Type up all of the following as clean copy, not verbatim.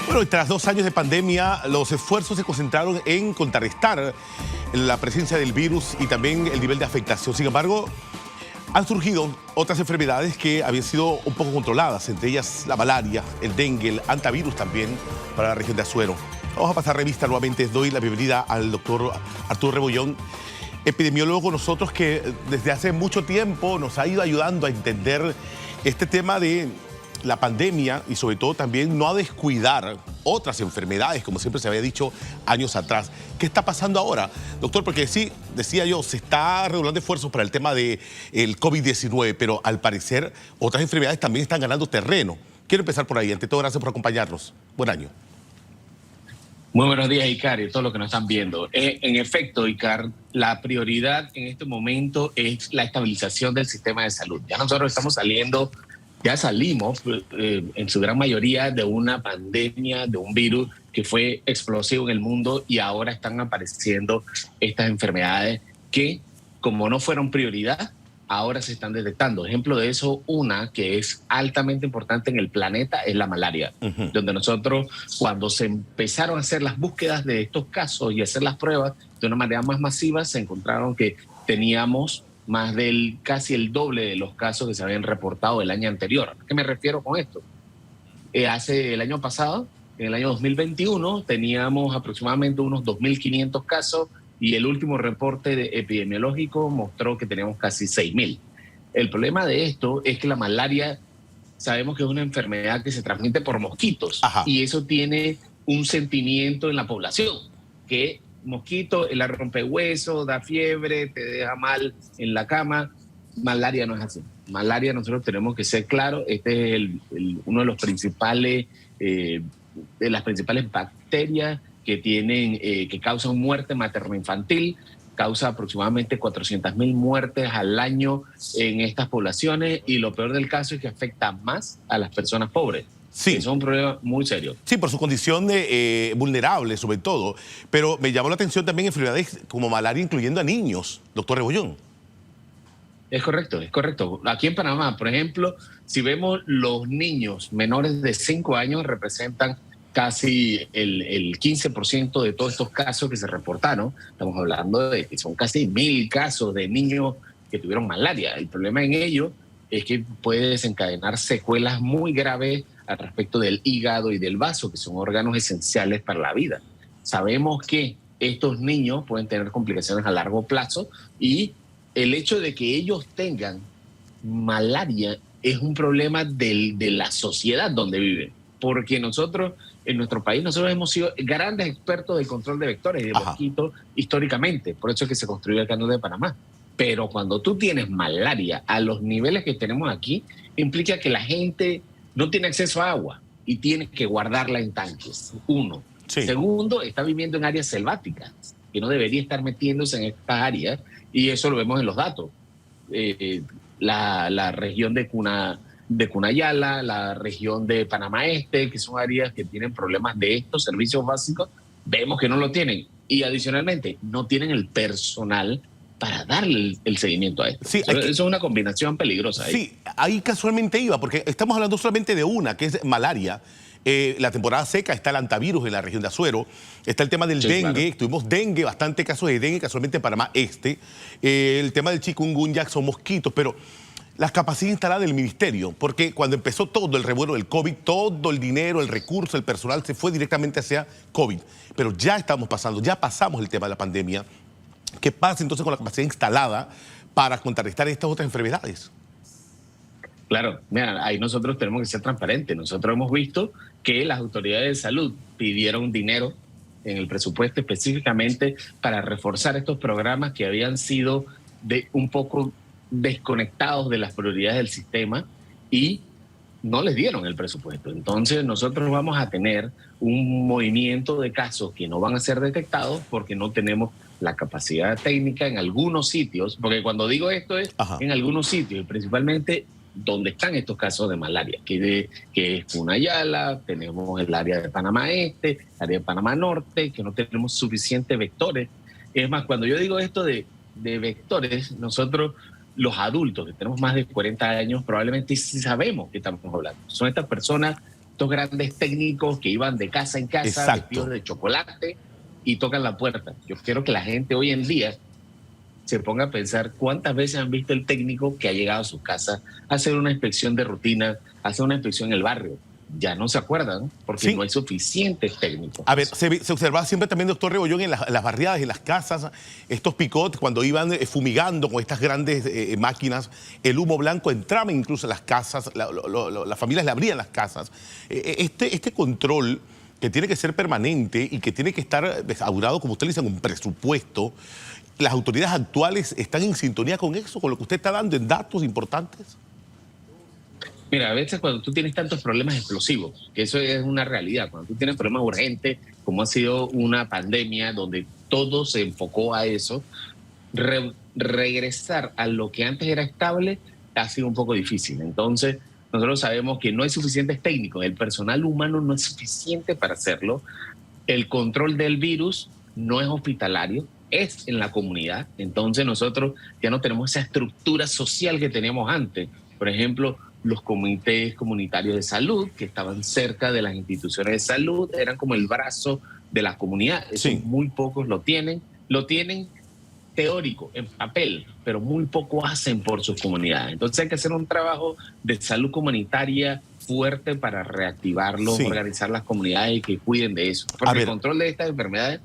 Bueno, y tras 2 años de pandemia, los esfuerzos se concentraron en contrarrestar la presencia del virus y también el nivel de afectación. Sin embargo, han surgido otras enfermedades que habían sido un poco controladas, entre ellas la malaria, el dengue, el hantavirus también para la región de Azuero. Vamos a pasar revista nuevamente. Doy la bienvenida al doctor Arturo Rebollón, epidemiólogo con nosotros que desde hace mucho tiempo nos ha ido ayudando a entender este tema de la pandemia y sobre todo también no a descuidar otras enfermedades, como siempre se había dicho años atrás. ¿Qué está pasando ahora, doctor? Porque sí, decía yo, se está redoblando esfuerzos para el tema del COVID-19, pero al parecer otras enfermedades también están ganando terreno. Quiero empezar por ahí. Ante todo, gracias por acompañarnos. Buen año. Muy buenos días, Icar, y todos los que nos están viendo. En efecto, Icar, la prioridad en este momento es la estabilización del sistema de salud. Ya nosotros estamos saliendo, ya salimos en su gran mayoría de una pandemia, de un virus que fue explosivo en el mundo y ahora están apareciendo estas enfermedades que, como no fueron prioridad, ahora se están detectando. Ejemplo de eso, una que es altamente importante en el planeta es la malaria, donde nosotros, cuando se empezaron a hacer las búsquedas de estos casos y hacer las pruebas de una manera más masiva, se encontraron que teníamos más del casi el doble de los casos que se habían reportado el año anterior. ¿A qué me refiero con esto? El año pasado, en el año 2021, teníamos aproximadamente unos 2.500 casos y el último reporte epidemiológico mostró que teníamos casi 6.000. El problema de esto es que la malaria, sabemos que es una enfermedad que se transmite por mosquitos. Ajá. Y eso tiene un sentimiento en la población, que mosquito, la rompehuesos, da fiebre, te deja mal en la cama. Malaria no es así. Malaria nosotros tenemos que ser claros, este es uno de los principales, de las principales bacterias que que causan muerte materno-infantil, causa aproximadamente 400.000 muertes al año en estas poblaciones y lo peor del caso es que afecta más a las personas pobres. Sí. Eso es un problema muy serio. Sí, por su condición de vulnerable sobre todo, pero me llamó la atención también enfermedades como malaria incluyendo a niños, doctor Rebollón. Es correcto, es correcto. Aquí en Panamá, por ejemplo, si vemos los niños menores de 5 años representan casi el 15% de todos estos casos que se reportaron. Estamos hablando de que son casi 1.000 casos de niños que tuvieron malaria. El problema en ello es que puede desencadenar secuelas muy graves al respecto del hígado y del vaso, que son órganos esenciales para la vida. Sabemos que estos niños pueden tener complicaciones a largo plazo y el hecho de que ellos tengan malaria es un problema de la sociedad donde viven. Porque nosotros, en nuestro país, nosotros hemos sido grandes expertos del control de vectores y de mosquitos históricamente. Por eso es que se construyó el Canal de Panamá. Pero cuando tú tienes malaria a los niveles que tenemos aquí, implica que la gente no tiene acceso a agua y tiene que guardarla en tanques. Uno. Sí. Segundo, está viviendo en áreas selváticas, que no debería estar metiéndose en estas áreas, y eso lo vemos en los datos. La región de Cunayala, la región de Panamá Este, que son áreas que tienen problemas de estos servicios básicos, vemos que no lo tienen. Y adicionalmente, no tienen el personal para darle el seguimiento a esto. Sí, eso es una combinación peligrosa. Sí, ahí casualmente iba, porque estamos hablando solamente de una, que es malaria. La temporada seca, está el hantavirus en la región de Azuero, está el tema del dengue, claro. Tuvimos dengue, bastante casos de dengue, casualmente en Panamá Este. El tema del chikungunya son mosquitos, pero las capacidades instaladas del ministerio, porque cuando empezó todo el revuelo del COVID, todo el dinero, el recurso, el personal se fue directamente hacia COVID. Pero ya estamos pasando, ya pasamos el tema de la pandemia. ¿Qué pasa entonces con la capacidad instalada para contrarrestar estas otras enfermedades? Claro, mira, ahí nosotros tenemos que ser transparentes. Nosotros hemos visto que las autoridades de salud pidieron dinero en el presupuesto específicamente para reforzar estos programas que habían sido un poco desconectados de las prioridades del sistema y no les dieron el presupuesto. Entonces nosotros vamos a tener un movimiento de casos que no van a ser detectados porque no tenemos la capacidad técnica en algunos sitios, porque cuando digo esto es en algunos sitios, y principalmente donde están estos casos de malaria, que es Cunayala, tenemos el área de Panamá Este, el área de Panamá Norte, que no tenemos suficientes vectores. Es más, cuando yo digo esto de vectores, nosotros, los adultos que tenemos más de 40 años, probablemente sí sabemos que estamos hablando. Son estas personas estos grandes técnicos que iban de casa en casa, Exacto, vestidos de chocolate y tocan la puerta. Yo quiero que la gente hoy en día se ponga a pensar cuántas veces han visto el técnico que ha llegado a su casa a hacer una inspección de rutina, a hacer una inspección en el barrio. Ya no se acuerdan porque sí, no hay suficientes técnicos. a ver, se observaba siempre también, doctor Rebollón, en las barriadas, en las casas, estos picotes, cuando iban fumigando con estas grandes máquinas, el humo blanco entraba incluso en las casas, las familias le abrían las casas. Este control que tiene que ser permanente y que tiene que estar auditado, como usted dice, con un presupuesto, ¿las autoridades actuales están en sintonía con eso, con lo que usted está dando en datos importantes? Mira, a veces cuando tú tienes tantos problemas explosivos, que eso es una realidad, cuando tú tienes problemas urgentes, como ha sido una pandemia donde todo se enfocó a eso, regresar a lo que antes era estable ha sido un poco difícil. Entonces, nosotros sabemos que no hay suficientes técnicos, el personal humano no es suficiente para hacerlo, el control del virus no es hospitalario, es en la comunidad. Entonces nosotros ya no tenemos esa estructura social que teníamos antes. Por ejemplo, los comités comunitarios de salud que estaban cerca de las instituciones de salud, eran como el brazo de la comunidad. Eso Sí. muy pocos lo tienen teórico, en papel, pero muy poco hacen por sus comunidades. Entonces hay que hacer un trabajo de salud comunitaria fuerte para reactivarlo, Sí. organizar las comunidades y que cuiden de eso. Porque el control de estas enfermedades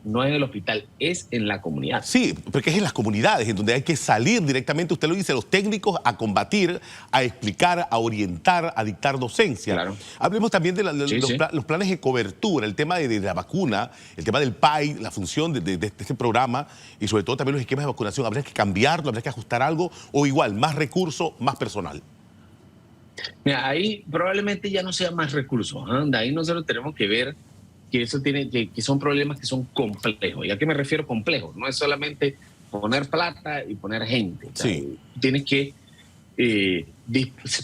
no es en el hospital, es en la comunidad. Sí, porque es en las comunidades, en donde hay que salir directamente, usted lo dice, los técnicos a combatir, a explicar, a orientar, a dictar docencia. Claro. Hablemos también de los planes de cobertura, el tema de la vacuna, el tema del PAI, la función de este programa y sobre todo también los esquemas de vacunación. ¿Habría que cambiarlo, habría que ajustar algo o igual, más recursos, más personal? Mira, ahí probablemente ya no sea más recursos. De ahí nosotros tenemos que ver que eso tiene que son problemas que son complejos. ¿Y a qué me refiero complejos? No es solamente poner plata y poner gente. Sí. Tienes que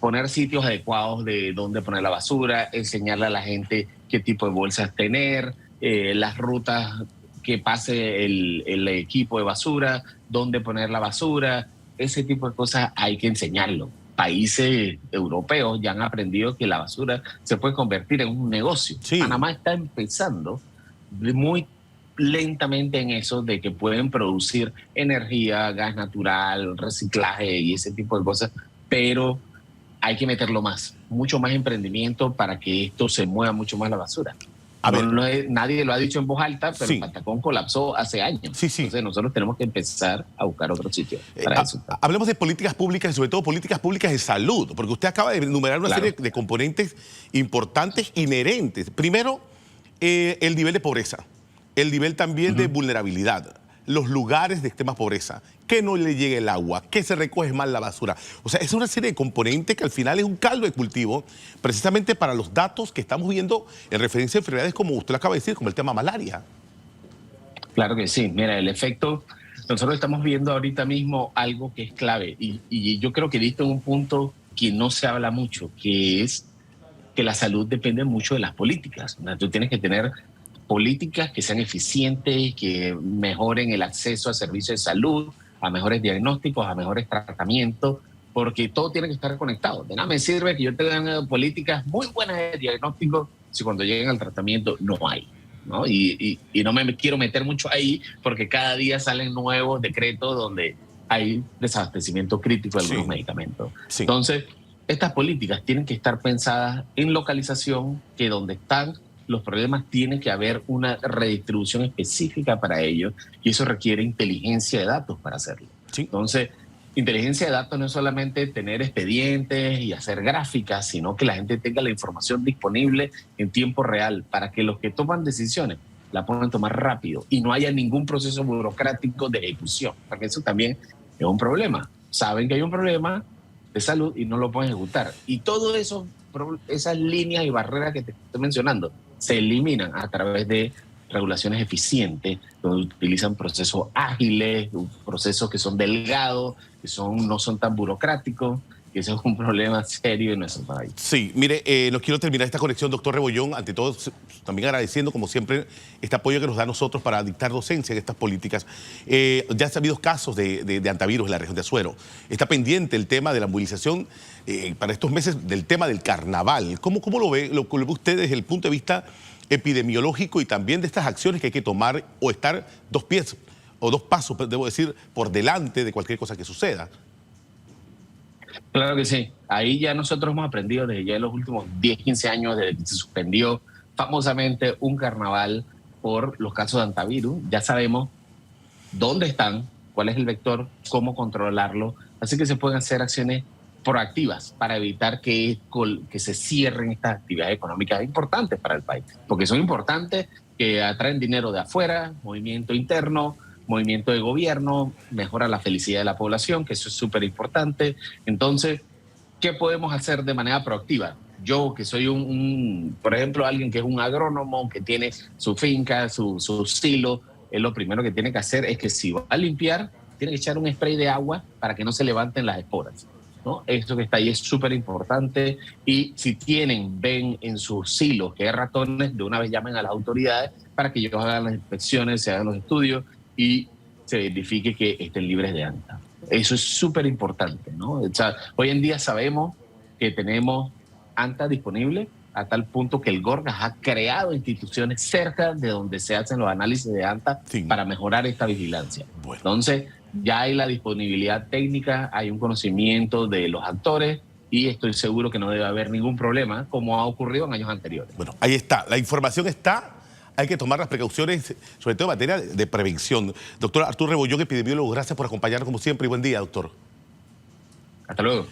poner sitios adecuados de dónde poner la basura, enseñarle a la gente qué tipo de bolsas tener, las rutas que pase el equipo de basura, dónde poner la basura, ese tipo de cosas hay que enseñarlo. Países europeos ya han aprendido que la basura se puede convertir en un negocio. Sí. Panamá está empezando muy lentamente en eso de que pueden producir energía, gas natural, reciclaje y ese tipo de cosas, pero hay que meterlo más, mucho más emprendimiento para que esto se mueva mucho más la basura. Nadie lo ha dicho en voz alta, pero Sí. Patacón colapsó hace años. Sí, sí. Entonces nosotros tenemos que empezar a buscar otro sitio para eso. Hablemos de políticas públicas y sobre todo políticas públicas de salud, porque usted acaba de enumerar una serie de componentes importantes inherentes. Primero, el nivel de pobreza, el nivel también de vulnerabilidad, los lugares de extrema pobreza, que no le llegue el agua, que se recoge mal la basura. O sea, es una serie de componentes que al final es un caldo de cultivo precisamente para los datos que estamos viendo en referencia a enfermedades como usted lo acaba de decir, como el tema malaria. Claro que sí. Mira, el efecto, nosotros estamos viendo ahorita mismo algo que es clave y yo creo que diste un punto que no se habla mucho, que es que la salud depende mucho de las políticas. Tú tienes que tener políticas que sean eficientes, que mejoren el acceso a servicios de salud, a mejores diagnósticos, a mejores tratamientos, porque todo tiene que estar conectado. De nada me sirve que yo tenga políticas muy buenas de diagnóstico si cuando lleguen al tratamiento no hay, ¿no? Y no me quiero meter mucho ahí porque cada día salen nuevos decretos donde hay desabastecimiento crítico de algunos medicamentos. Sí. Entonces, estas políticas tienen que estar pensadas en localización, que donde están los problemas tiene que haber una redistribución específica para ellos y eso requiere inteligencia de datos para hacerlo. Sí. Entonces, inteligencia de datos no es solamente tener expedientes y hacer gráficas, sino que la gente tenga la información disponible en tiempo real para que los que toman decisiones la puedan tomar rápido y no haya ningún proceso burocrático de ejecución, porque eso también es un problema. Saben que hay un problema de salud y no lo pueden ejecutar. Y todo eso, esas líneas y barreras que te estoy mencionando, se eliminan a través de regulaciones eficientes, donde utilizan procesos ágiles, procesos que son delgados, que no son tan burocráticos, que eso es un problema serio en nuestro país. Sí, mire, no quiero terminar esta conexión, doctor Rebollón, ante todo también agradeciendo, como siempre, este apoyo que nos da a nosotros para dictar docencia en estas políticas. Ya han habido casos de antivirus en la región de Azuero. Está pendiente el tema de la movilización para estos meses del tema del carnaval. ¿Cómo lo ve usted desde el punto de vista epidemiológico y también de estas acciones que hay que tomar o estar dos pies o dos pasos, debo decir, por delante de cualquier cosa que suceda? Claro que sí. Ahí ya nosotros hemos aprendido desde ya en los últimos 10, 15 años, desde que se suspendió famosamente un carnaval por los casos de antivirus. Ya sabemos dónde están, cuál es el vector, cómo controlarlo. Así que se pueden hacer acciones proactivas para evitar que se cierren estas actividades económicas importantes para el país. Porque son importantes, que atraen dinero de afuera, movimiento interno, movimiento de gobierno, mejora la felicidad de la población, que eso es súper importante. Entonces, ¿qué podemos hacer de manera proactiva? Yo, que soy por ejemplo, alguien que es un agrónomo, que tiene su finca, su silo, lo primero que tiene que hacer es que si va a limpiar, tiene que echar un spray de agua para que no se levanten las esporas, ¿no? Esto que está ahí es súper importante. Y si ven en sus silos que hay ratones, de una vez llamen a las autoridades para que ellos hagan las inspecciones, se hagan los estudios y se verifique que estén libres de anta. Eso es súper importante, ¿no? O sea, hoy en día sabemos que tenemos anta disponible a tal punto que el Gorgas ha creado instituciones cerca de donde se hacen los análisis de anta para mejorar esta vigilancia. Bueno. Entonces, ya hay la disponibilidad técnica, hay un conocimiento de los actores y estoy seguro que no debe haber ningún problema como ha ocurrido en años anteriores. Bueno, ahí está, la información está. Hay que tomar las precauciones, sobre todo en materia de prevención. Doctor Arturo Rebollón, epidemiólogo, gracias por acompañarnos como siempre y buen día, doctor. Hasta luego.